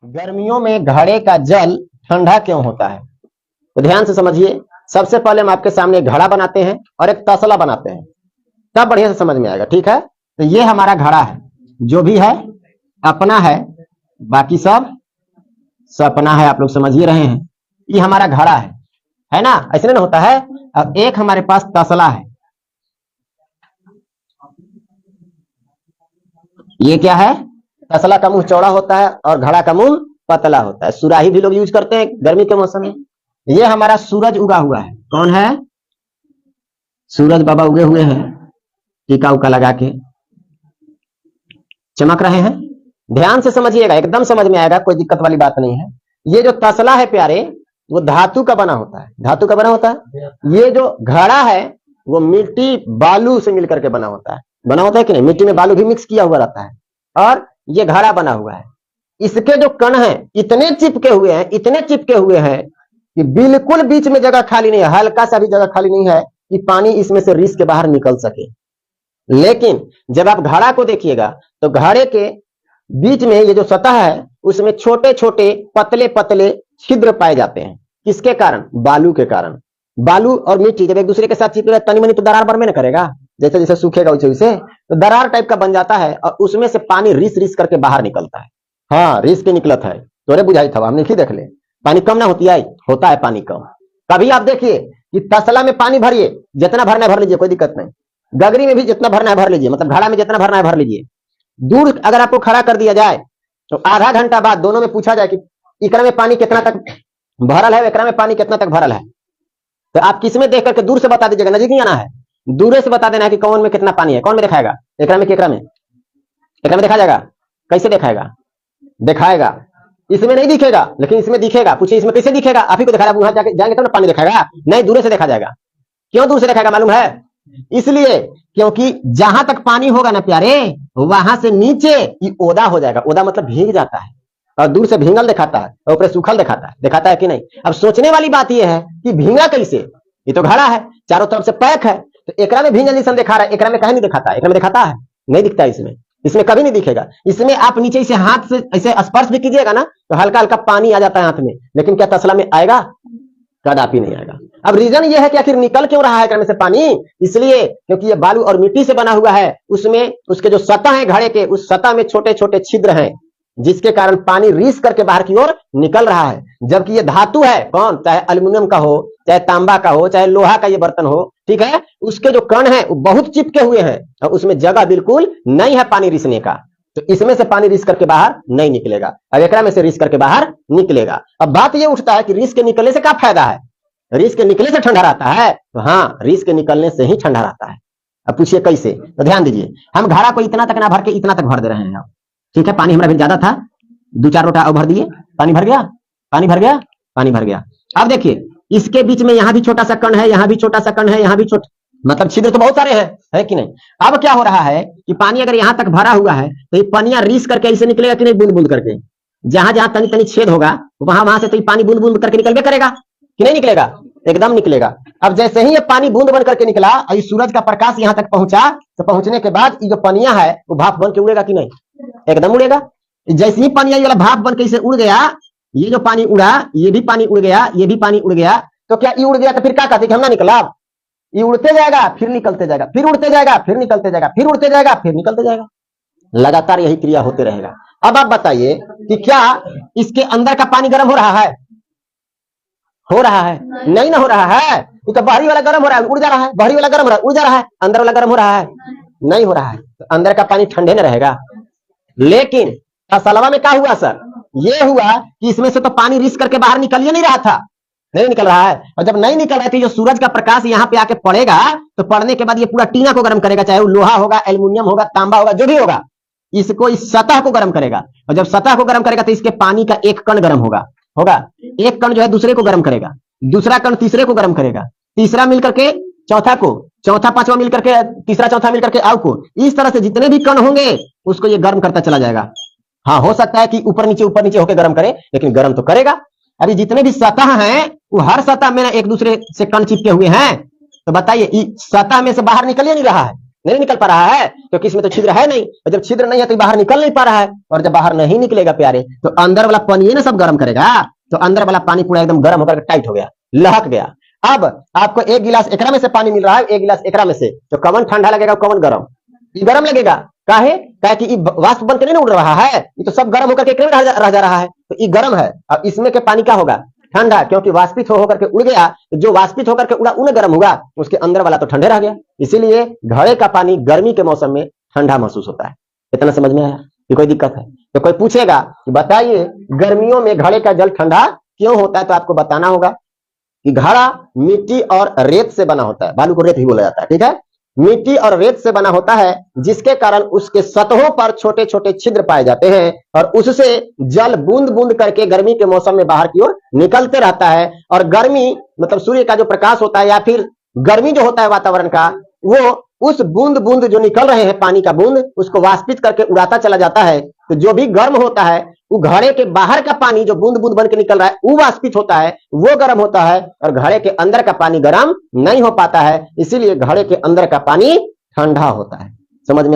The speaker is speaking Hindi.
गर्मियों में घड़े का जल ठंडा क्यों होता है? तो ध्यान से समझिए। सबसे पहले हम आपके सामने घड़ा बनाते हैं और एक तसला बनाते हैं, तब बढ़िया से समझ में आएगा। ठीक है, तो ये हमारा घड़ा है, जो भी है अपना है, बाकी सब सपना है। आप लोग समझ ही रहे हैं, ये हमारा घड़ा है ना? ऐसे नहीं होता है। अब एक हमारे पास तसला है, ये क्या है? तसला का मुंह चौड़ा होता है और घड़ा का मुंह पतला होता है। सुराही भी लोग यूज करते हैं गर्मी के मौसम में। ये हमारा सूरज उगा हुआ है। कौन है? सूरज बाबा उगे हुए हैं, टीका उका लगा के चमक रहे हैं। ध्यान से समझिएगा, एकदम समझ में आएगा, कोई दिक्कत वाली बात नहीं है। ये जो तसला है प्यारे, वो धातु का बना होता है। धातु का बना होता है। ये जो घड़ा है वो मिट्टी बालू से मिलकर के बना होता है। बना होता है कि नहीं? मिट्टी में बालू भी मिक्स किया हुआ रहता है और ये घड़ा बना हुआ है। इसके जो कण हैं इतने चिपके हुए हैं, इतने चिपके हुए हैं कि बिल्कुल बीच में जगह खाली नहीं है, हल्का सा भी जगह खाली नहीं है कि पानी इसमें से रिस के बाहर निकल सके। लेकिन जब आप घड़ा को देखिएगा तो घड़े के बीच में ये जो सतह है उसमें छोटे छोटे पतले पतले छिद्र पाए जाते हैं। किसके कारण? बालू के कारण। बालू और मिट्टी जब एक दूसरे के साथ चिपके तनी मनी तो दरार बनबे न करेगा। जैसे जैसे सूखेगा वैसे वैसे तो दरार टाइप का बन जाता है और उसमें से पानी रिस रिस करके बाहर निकलता है। हाँ, रिस के निकलत है। तोरे बुझाई था, हमने ही देख ले। पानी कम ना होती है, होता है पानी कम। कभी आप देखिए कि तसला में पानी भरिए, जितना भरना है भर लीजिए, कोई दिक्कत नहीं। गगरी में भी जितना भरना है भर लीजिए, मतलब घड़ा में जितना भरना है भर लीजिए। दूर अगर आपको खड़ा कर दिया जाए तो आधा घंटा बाद दोनों में पूछा जाए कि इकरा में पानी कितना तक भरल है, एकरा में पानी कितना तक भरल है, तो आप किसमें देख करके दूर से बता दीजिएगा। नजदीक नहीं आना है, दूर से बता देना है कि कौन में कितना पानी है। कौन में दिखाएगा? एकरा में कि एकरा में? एकरा में देखा जाएगा। कैसे दिखाएगा? दिखाएगा इसमें नहीं दिखेगा, लेकिन इसमें दिखेगा। पूछिए इसमें कैसे दिखेगा? आप ही को दिखाएगा। वहां जाके जाएंगे तो ना पानी दिखाएगा, नहीं, दूर से देखा जाएगा। क्यों दूर से दिखाएगा मालूम है? इसलिए क्योंकि जहां तक पानी होगा ना प्यारे, वहां से नीचे ये ओदा हो जाएगा। ओदा मतलब भीग जाता है, और दूर से भींगल दिखाता है और ऊपर सूखल दिखाता है कि नहीं? अब सोचने वाली बात यह है कि भींगा कैसे? ये तो घड़ा है, चारों तरफ से पैक है, तो एकरा में भींगल जैसा दिखा रहा है, एकरा में कहीं नहीं दिखाता। एकरा में दिखाता है? नहीं दिखता। इसमें कभी नहीं दिखेगा। इसमें आप नीचे से हाथ से ऐसे स्पर्श भी कीजिएगा ना तो हल्का हल्का पानी आ जाता है हाथ में, लेकिन क्या तसला में आएगा? कदापि नहीं आएगा। अब रीजन यह है कि आखिर निकल क्यों रहा है एकरा में से पानी? इसलिए क्योंकि ये बालू और मिट्टी से बना हुआ है। उसमें उसके जो सतह है घड़े के, उस सतह में छोटे छोटे छिद्र हैं, जिसके कारण पानी रिस करके बाहर की ओर निकल रहा है। जबकि ये धातु है, कौन? चाहे अल्युमिनियम का हो, चाहे तांबा का हो, चाहे लोहा का ये बर्तन हो, ठीक है, उसके जो कण हैं वो बहुत चिपके हुए हैं और उसमें जगह बिल्कुल नहीं है पानी रिसने का। तो इसमें से पानी रिस करके बाहर नहीं निकलेगा, अब एकरा में से रिस करके बाहर निकलेगा। अब बात ये उठता है कि रिस के निकलने से क्या फायदा है? रिस के निकलने से ठंडा रहता है? तो हाँ, रिस के निकलने से ही ठंडा रहता है। अब पूछिए कैसे? तो ध्यान दीजिए, हम घड़ा को इतना तक ना भर के इतना तक भर दे रहे हैं। ठीक है, पानी हमारा भी ज्यादा था, 2-4 लोटा और भर दिए, पानी भर गया, पानी भर गया, पानी भर गया। अब देखिए इसके बीच में यहां भी छोटा सा कण है, यहां भी छोटा सा कण है, यहां भी छोटा, मतलब छिद्र तो बहुत सारे हैं, है कि नहीं? अब क्या हो रहा है कि पानी अगर यहां तक भरा हुआ है तो ये पनिया रिस करके ऐसे निकलेगा कि नहीं? बूंद बूंद करके। जहां जहां तनी तनी छेद होगा वहां वहां से तो पानी बूंद बूंद करके निकलबे करेगा कि नहीं निकलेगा? एकदम निकलेगा। अब जैसे ही ये पानी बूंद बन करके निकला और इस सूरज का प्रकाश यहां तक पहुंचा, तो पहुंचने के बाद ये जो पनिया है वो भाप बन के उड़ेगा कि नहीं? एकदम उड़ेगा। जैसे ही पानी वाला भाप बन के इसे उड़ गया, ये जो पानी उड़ा ये भी पानी उड़ गया, ये भी पानी उड़ गया, तो क्या ये उड़ गया तो फिर क्या कहते कि हम ना निकला? ये उड़ते जाएगा फिर निकलते जाएगा, फिर उड़ते जाएगा फिर निकलते जाएगा, फिर उड़ते जाएगा फिर निकलते जाएगा। लगातार यही क्रिया होते रहेगा। अब आप बताइए कि क्या इसके अंदर का पानी गर्म हो रहा है? हो रहा है? नहीं ना हो रहा है। ये तो बाहरी वाला गर्म हो रहा है, उड़ जा रहा है, बाहरी वाला गर्म हो रहा है, उड़ जा रहा है, अंदर वाला गर्म हो रहा है, नहीं हो रहा है। तो अंदर का पानी ठंडे न रहेगा। लेकिन तसलवा में क्या हुआ सर? ये हुआ कि इसमें से तो पानी रिस करके बाहर निकल ही नहीं रहा था, नहीं निकल रहा है। और जब नहीं निकल रहा है तो जो सूरज का प्रकाश यहाँ पे आके पड़ेगा तो पड़ने के बाद ये पूरा टीना को गर्म करेगा, चाहे वो लोहा होगा, एल्युमिनियम होगा, तांबा होगा, जो भी होगा, इसको इस सतह को गर्म करेगा। और जब सतह को गर्म करेगा तो इसके पानी का एक कण गर्म होगा। एक कण जो है दूसरे को गर्म करेगा, दूसरा कण तीसरे को गर्म करेगा, तीसरा मिलकर के चौथा को, चौथा पांचवा मिलकर के तीसरा चौथा मिलकर के आउ को, इस तरह से जितने भी कण होंगे उसको ये गर्म करता चला जाएगा। हाँ, हो सकता है कि ऊपर नीचे होकर गर्म करे, लेकिन गर्म तो करेगा। अभी जितने भी सतह हैं वो हर सतह में एक दूसरे से कण चिपके हुए हैं, तो बताइए सतह में से बाहर निकल ही नहीं रहा है, नहीं निकल पा रहा है, क्योंकि इसमें तो छिद्र है नहीं, और जब छिद्र नहीं है तो बाहर निकल नहीं पा रहा है, और जब बाहर नहीं निकलेगा प्यारे तो अंदर वाला पानी ना सब गर्म करेगा, तो अंदर वाला पानी पूरा एकदम गर्म होकर टाइट हो गया, लहक गया। अब आपको एक गिलास एकरा में से पानी मिल रहा है, एक गिलास एकरा में से, तो कवन ठंडा लगेगा कवन गर्म? ये गर्म लगेगा। काहे? कि ये वाष्प बन के नहीं उड़ रहा है, ये तो सब गर्म होकर के रह जा रहा है, तो ये गर्म है। अब इसमें के पानी क्या होगा? ठंडा, क्योंकि वाष्पित होकर के उड़ गया, तो जो वाष्पित होकर के उड़ा उन्हें गर्म होगा, उसके अंदर वाला तो ठंडे रह गया। इसीलिए घड़े का पानी गर्मी के मौसम में ठंडा महसूस होता है। इतना समझ में आया? कि कोई दिक्कत है? तो कोई पूछेगा कि बताइए गर्मियों में घड़े का जल ठंडा क्यों होता है, तो आपको बताना होगा कि घड़ा मिट्टी और रेत से बना होता है, बालू को रेत ही बोला जाता है, ठीक है। मिट्टी और रेत से बना होता है, जिसके कारण उसके सतहों पर छोटे छोटे छिद्र पाए जाते हैं, और उससे जल बूंद बूंद करके गर्मी के मौसम में बाहर की ओर निकलते रहता है। और गर्मी मतलब सूर्य का जो प्रकाश होता है, या फिर गर्मी जो होता है वातावरण का, वो उस बूंद बूंद जो निकल रहे हैं पानी का बूंद, उसको वाष्पित करके उड़ाता चला जाता है। तो जो भी गर्म होता है, वो घड़े के बाहर का पानी जो बूंद बूंद बन के निकल रहा है, वो वाष्पित होता है, वो गर्म होता है, और घड़े के अंदर का पानी गर्म नहीं हो पाता है। इसीलिए घड़े के अंदर का पानी ठंडा होता है। समझ में